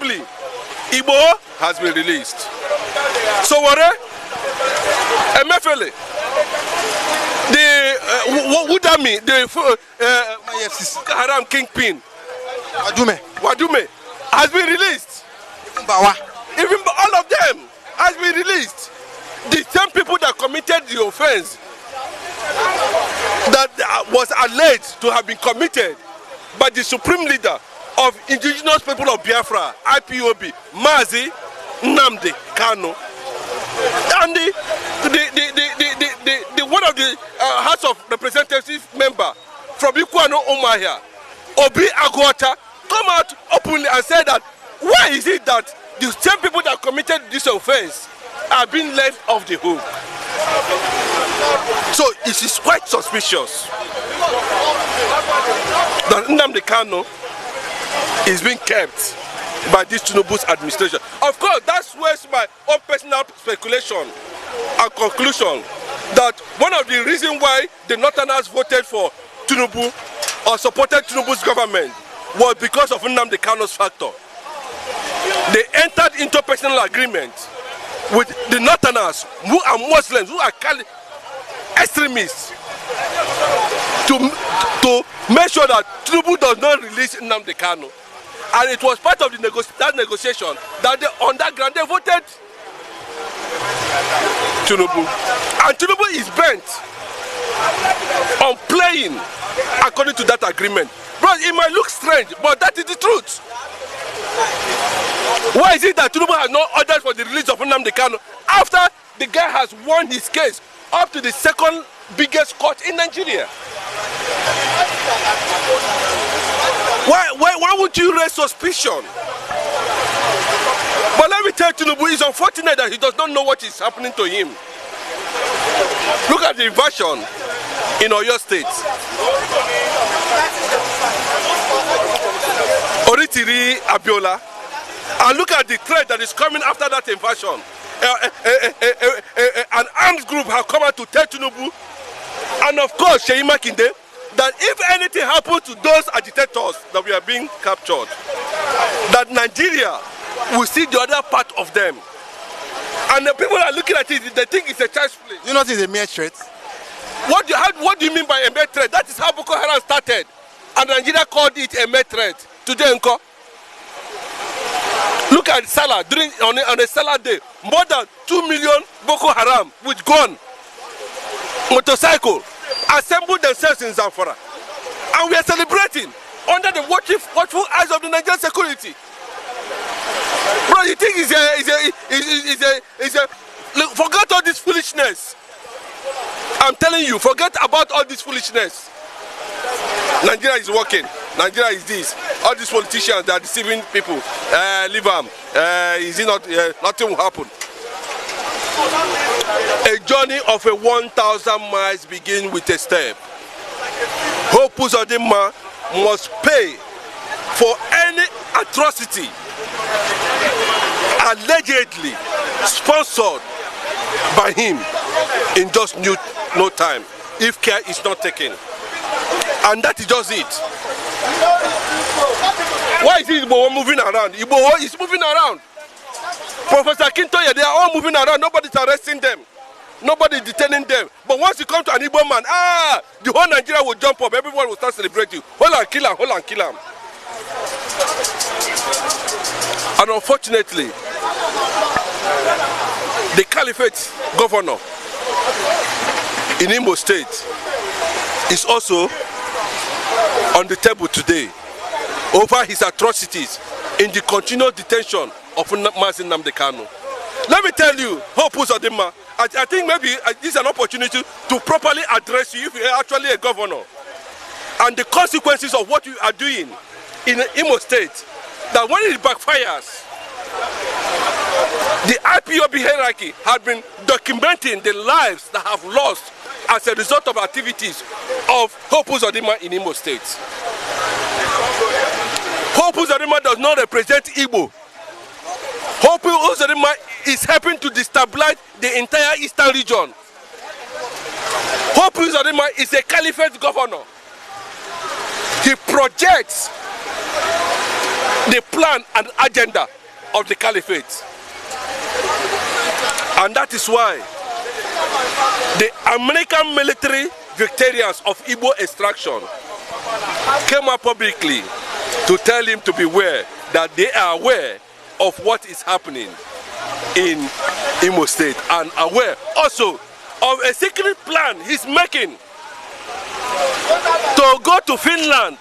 assembly, Igbo has been released. So what? Emefele, the Udami, the Haram kingpin, Wadume, has been released. Even all of them has been released. The same people that committed the offense that was alleged to have been committed by the supreme leader of indigenous people of Biafra, IPOB, Mazi Nmadi, Kanu, and the one of the House of Representatives member from Kanu Omahia, Obi Agwata, come out openly and say that why is it that the same people that committed this offense are being let off the hook? So it is quite suspicious that Nnamdi Kanu is being kept by this Tinubu's administration. Of course, that's where my own personal speculation and conclusion that one of the reasons why the Northerners voted for Tinubu or supported Tinubu's government was because of Nnamdi Kanu's factor. They entered into personal agreement with the Northerners who are Muslims, who are extremists, to make sure that Tinubu does not release Nnamdi Kanu. And it was part of the that negotiation that on that ground they voted Tinubu. And Tinubu is bent on playing according to that agreement. Bro, it might look strange, but that is the truth. Why is it that Tinubu has no orders for the release of Nnamdi Kanu after the guy has won his case up to the second biggest court in Nigeria? Why would you raise suspicion? But let me tell Tinubu, it's unfortunate that he does not know what is happening to him. Look at the invasion in Oyo State. Oritiri Abiola. And look at the threat that is coming after that invasion. An armed group have come out to tell Tinubu, and of course Sheyi Makinde, that if anything happens to those agitators that we are being captured, that Nigeria will see the other part of them. And the people are looking at it, they think it's a child's play. You know it's a mere threat? What do you mean by a mere threat? That is how Boko Haram started. And Nigeria called it a mere threat. Today, Nko. Look at Salah, on a Salah day, more than 2 million Boko Haram with gun, motorcycle, assembled themselves in Zamfara. And we are celebrating under the watchful eyes of the Nigerian security. Bro, you think look, forget all this foolishness. I'm telling you, forget about all this foolishness. Nigeria is working. Nigeria is this. All these politicians, they are deceiving people. Leave them. Is it not? Nothing will happen. A journey of 1,000 miles begins with a step. Hopeuzodimma must pay for any atrocity allegedly sponsored by him in just no time, if care is not taken. And that is just it. Why is Igbo moving around? Igbo is moving around. Professor Kintoye, they are all moving around. Nobody's arresting them. Nobody detaining them. But once you come to an Igbo man, the whole Nigeria will jump up. Everyone will start celebrating. Hold and kill him, hold and kill him. And unfortunately, the Caliphate governor in Imo State is also on the table today over his atrocities in the continuous detention of Mazi Nnamdi Kanu. Let me tell you, Hopeuzodimma, I think maybe this is an opportunity to properly address you if you are actually a governor and the consequences of what you are doing in Imo State, that when it backfires, the IPOB hierarchy had been documenting the lives that have lost as a result of activities of Hopeuzodimma in Imo State. Hopeuzodimma does not represent Igbo. Hopeuzodimma is helping to destabilize the entire eastern region. Hopeuzodimma is a caliphate governor. He projects the plan and agenda of the caliphate. And that is why the American military veterans of Igbo extraction came out publicly to tell him to beware, that they are aware of what is happening in Imo State and aware also of a secret plan he's making to go to Finland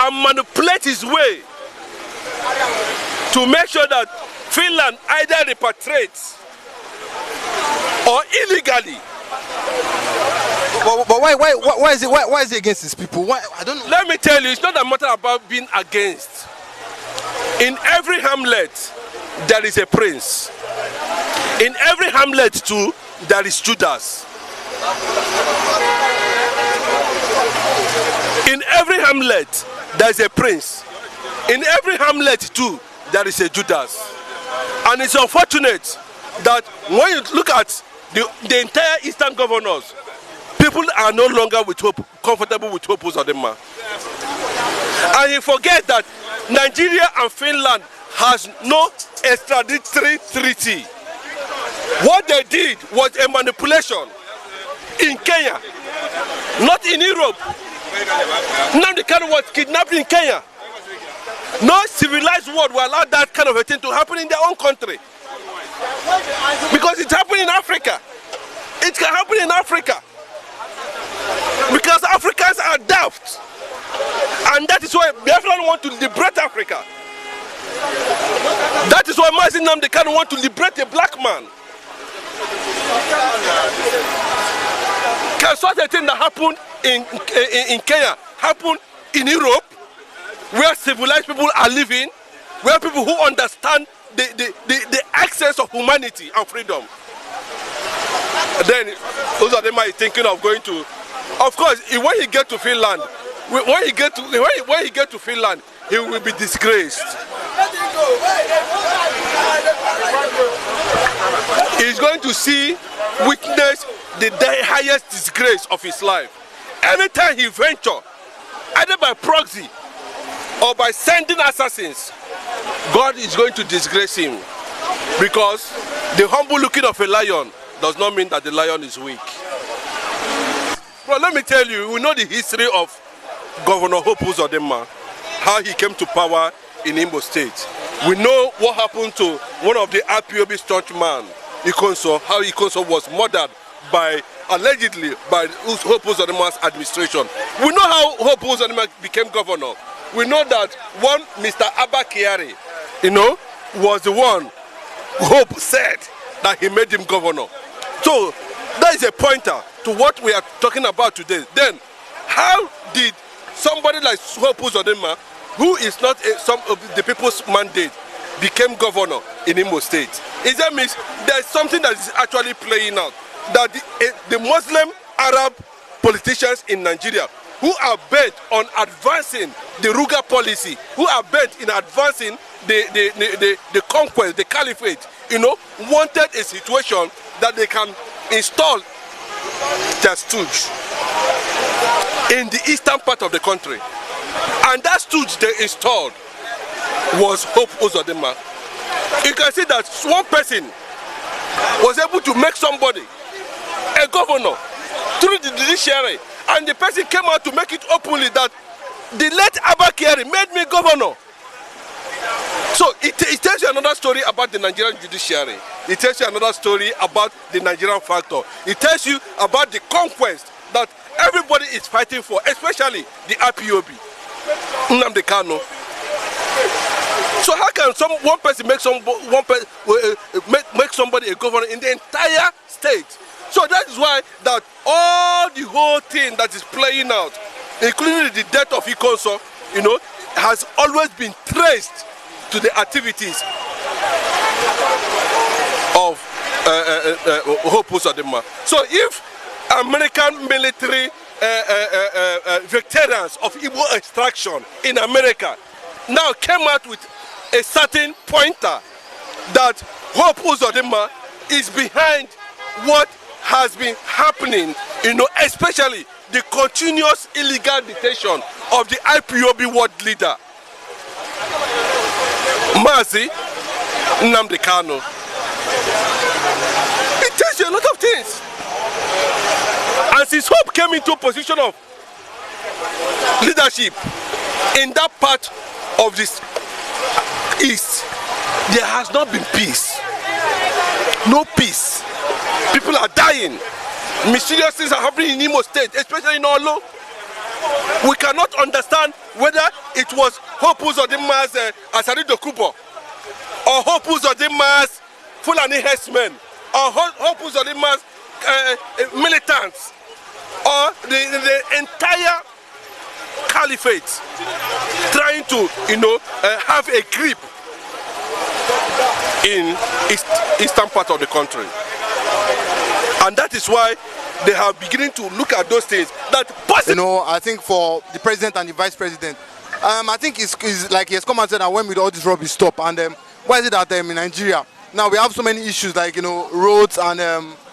and manipulate his way to make sure that Finland either repatriates or illegally. But why is it against these people? Why? I don't know. Let me tell you, it's not a matter about being against. In every hamlet, there is a prince. In every hamlet too, there is Judas. In every hamlet, there is a prince. In every hamlet too, there is a Judas. And it's unfortunate that when you look at the entire Eastern governors, people are no longer comfortable with Hopeuzodimma. And you forget that Nigeria and Finland has no extraditory treaty. What they did was a manipulation in Kenya, not in Europe. Nmadi Kanu was kidnapped in Kenya. No civilized world will allow that kind of a thing to happen in their own country. Because it's happening in Africa. It can happen in Africa. Because Africans are daft. And that is why Biafra want to liberate Africa. That is why Nmadi Kanu want to liberate a black man. Can such a thing that happened in Kenya happen in Europe, where civilized people are living, where people who understand the access of humanity and freedom? Then Uzodimma is thinking of going to, of course, when he get to Finland, when he get to Finland, he will be disgraced. He's going to witness the highest disgrace of his life. Anytime he venture, either by proxy or by sending assassins, God is going to disgrace him. Because the humble looking of a lion does not mean that the lion is weak. Well, let me tell you, we know the history of Governor Hopeuzodimma, how he came to power in Imo State. We know what happened to one of the IPOB staunchman, Ikonso, how Ikonso was murdered allegedly by Hopeuzodimma's administration. We know how Hopeuzodimma became governor. We know that one Mr. Abba Kyari, was the one Hope said that he made him governor. So that is a pointer to what we are talking about today. Then, how did somebody like Hopeuzodimma, who is not some of the people's mandate, became governor in Imo State? It that means there's something that is actually playing out. That the Muslim Arab politicians in Nigeria, who are bent on advancing the Ruga policy, who are bent in advancing the conquest, the caliphate, wanted a situation that they can install their stooge in the eastern part of the country. And that stooge they installed was Hopeuzodimma. You can see that one person was able to make somebody a governor through the judiciary, and the person came out to make it openly that the late Abba Kyari made me governor. So it tells you another story about the Nigerian judiciary. It tells you another story about the Nigerian factor. It tells you about the conquest that everybody is fighting for, especially the IPOB, Nmadi Kanu. So how can one person make somebody a governor in the entire state? So that is why that all the whole thing that is playing out, including the death of Ikonso, has always been traced to the activities of Hopeuzodimma. So if American military veterans of Igbo extraction in America now came out with a certain pointer that Hopeuzodimma is behind what has been happening, especially the continuous illegal detention of the IPOB world leader, Nmadi Kanu. It tells you a lot of things. And since Hope came into a position of leadership in that part of this East, there has not been peace. No peace. People are dying. Mysterious things are happening in Imo State, especially in Olo. We cannot understand whether it was hopeuzodimma's Asari Dokubo, or hopeuzodimma's Fulani herdsmen, or hopeuzodimma's militants, or the entire caliphate trying to, have a grip in eastern part of the country. And that is why they are beginning to look at those things that possibly. I think for the president and the vice president, I think it's like he has come and said that when will all this rubbish stop? And why is it that in Nigeria now we have so many issues like roads and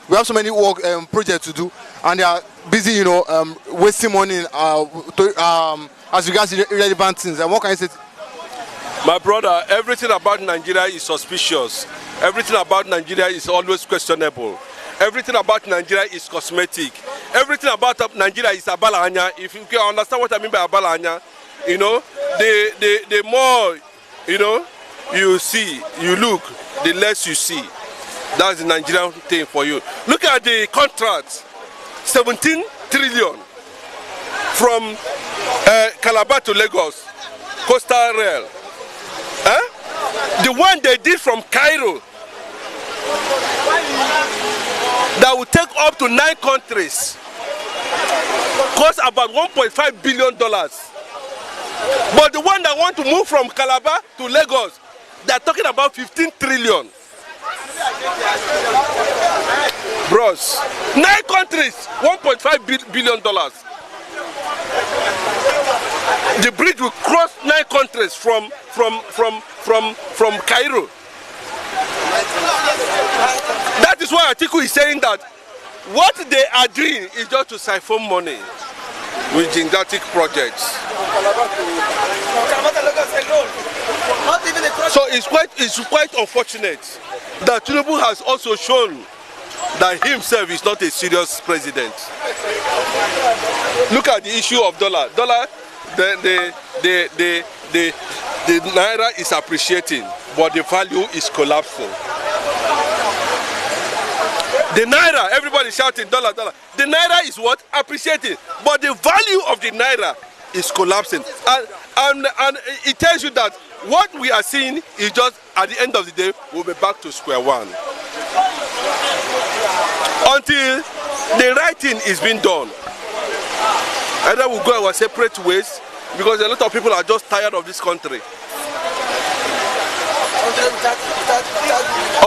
we have so many work projects to do, and they are busy wasting money as regards to irrelevant things. And what can I say? My brother, everything about Nigeria is suspicious. Everything about Nigeria is always questionable. Everything about Nigeria is cosmetic. Everything about Nigeria is abalanya. If you can understand what I mean by abalanya, the more you see, you look, the less you see. That's the Nigerian thing for you. Look at the contracts, 17 trillion from Calabar to Lagos, Coastal Rail. The one they did from Cairo, that will take up to 9 countries, cost about $1.5 billion. But the one that want to move from Calabar to Lagos, they are talking about 15 trillion. Bros, 9 countries, $1.5 billion. The bridge will cross 9 countries from Cairo. That is why Atiku is saying that what they are doing is just to siphon money with gigantic projects. So it's quite unfortunate that Tinubu has also shown that himself is not a serious president. Look at the issue of dollar. The naira is appreciating, but the value is collapsing. The naira, everybody shouting dollar, dollar. The naira is what? Appreciating, but the value of the naira is collapsing. And it tells you that what we are seeing is just at the end of the day, we'll be back to square one. Until the right thing is being done. Either we'll go our separate ways, because a lot of people are just tired of this country.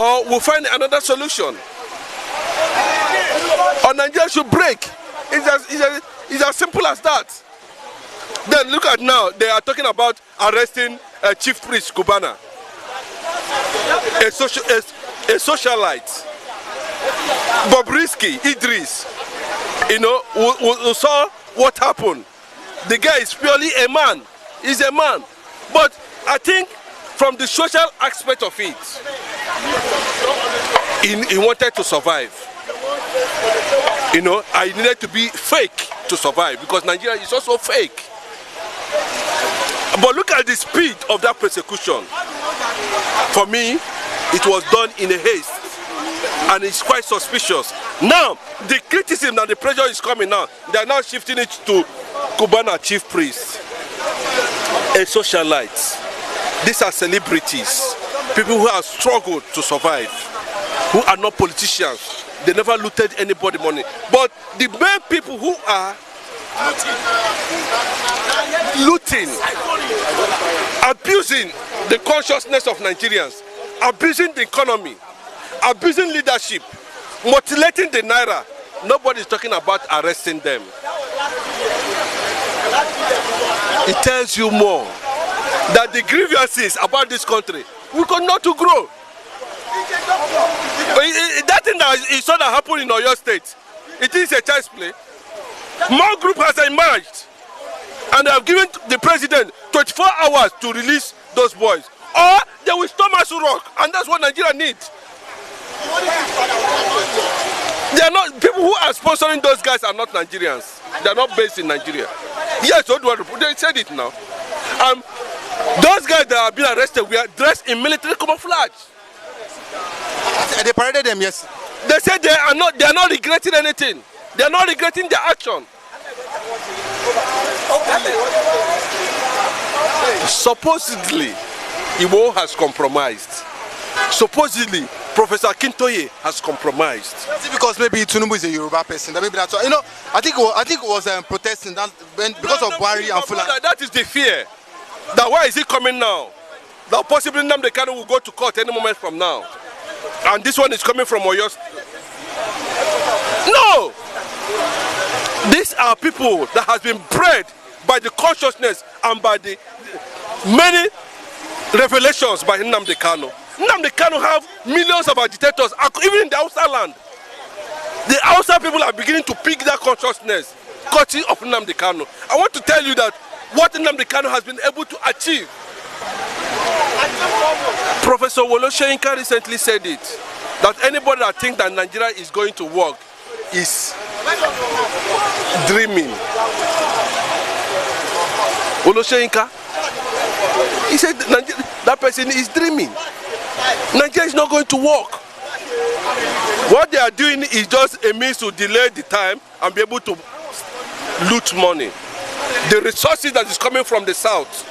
Or we'll find another solution. Or Nigeria should break. It's as simple as that. Then look at now, they are talking about arresting Chief Priest Kubana, a socialite. Bobrisky, Idris, who saw what happened. The guy is purely a man. He's a man. But I think from the social aspect of it, he wanted to survive. I needed to be fake to survive, because Nigeria is also fake. But look at the speed of that persecution. For me, it was done in a haste, and it's quite suspicious. Now, the criticism and the pressure is coming now. They are now shifting it to Kubana Chief Priest, a socialite. These are celebrities, people who have struggled to survive, who are not politicians. They never looted anybody money. But the main people who are looting, abusing the consciousness of Nigerians, abusing the economy, abusing leadership, mutilating the naira, nobody is talking about arresting them. It tells you more that the grievances about this country will continue to grow. That thing that you saw that happened in Oyo State, it is a child's play. More group has emerged. And they have given the president 24 hours to release those boys. Or they will storm Aso Rock, and that's what Nigeria needs. They are not, people who are sponsoring those guys are not Nigerians. They are not based in Nigeria. Yes, they said it now. Those guys that have been arrested were dressed in military camouflage. They paraded them, yes. They said they are not regretting anything. They are not regretting their action. Supposedly, Igbo has compromised. Supposedly, Professor Akintoye has compromised. Is it because maybe Tinubu is a Yoruba person? That maybe that's why. You know, I think it was protesting that because of Buhari and Fulani. That is the fear. That why is he coming now? That possibly Nnamdi Kanu will go to court any moment from now. And this one is coming from Oyo. No! These are people that has been bred by the consciousness and by the many revelations by Nnamdi Kanu. Nnamdi Kanu have millions of agitators, even in the Hausa land. The Hausa people are beginning to pick that consciousness, courtesy of Nnamdi Kanu. I want to tell you that what Nnamdi Kanu has been able to achieve. Professor Woloshoyinka recently said it, that anybody that thinks that Nigeria is going to work is dreaming. Woloshoyinka, he said that person is dreaming. Nigeria is not going to work. What they are doing is just a means to delay the time and be able to loot money. The resources that is coming from the south.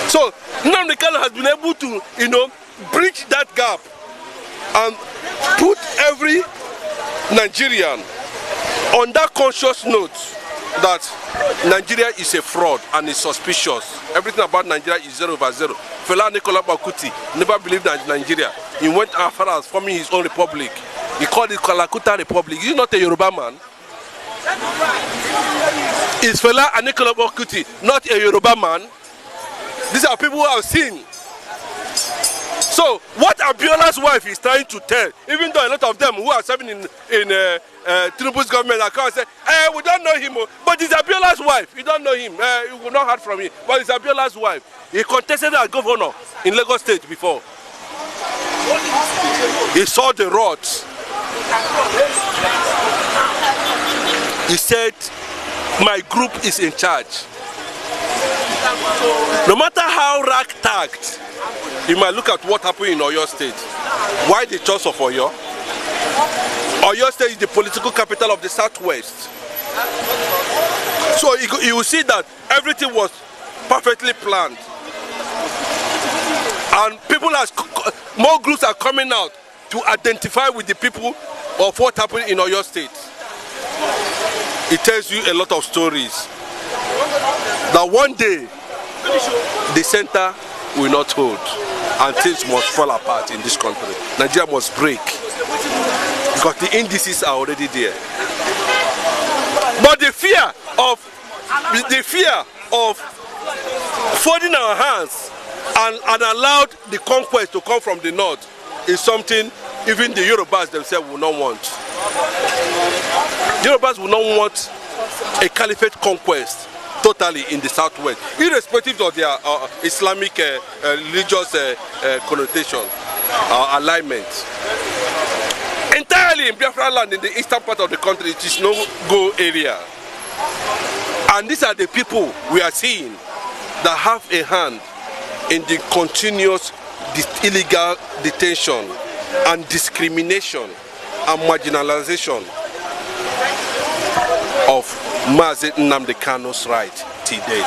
So Nnamdi Kanu has been able to, bridge that gap and put every Nigerian on that conscious note that Nigeria is a fraud and is suspicious. Everything about Nigeria is 0/0. Fela Nicola Bakuti never believed in Nigeria. He went as far as forming his own republic. He called it Kalakuta Republic. He's not a Yoruba man. Is Fela Nicola Bakuti not a Yoruba man? These are people who have seen. So what Abiola's wife is trying to tell, even though a lot of them who are serving in Tinubu's government are coming and say, we don't know him, but it's Abiola's wife. You don't know him, you will not heard from him, but it's Abiola's wife. He contested as governor in Lagos State before. He saw the rods. He said, my group is in charge. No matter how ragtagged, you might look at what happened in Oyo State. Why the choice of Oyo? Oyo State is the political capital of the Southwest. So you will see that everything was perfectly planned. And more groups are coming out to identify with the people of what happened in Oyo State. It tells you a lot of stories. That one day, the center will not hold and things must fall apart in this country. Nigeria must break because the indices are already there. But the fear of folding our hands and allowed the conquest to come from the north is something even the Yorubas themselves will not want. The Yorubas will not want a caliphate conquest totally in the southwest, irrespective of their Islamic religious connotation or alignment. Entirely in Biafra land, in the eastern part of the country, it is no-go area. And these are the people we are seeing that have a hand in the continuous illegal detention and discrimination and marginalization of Mazi Nnamdi Kanu's right today.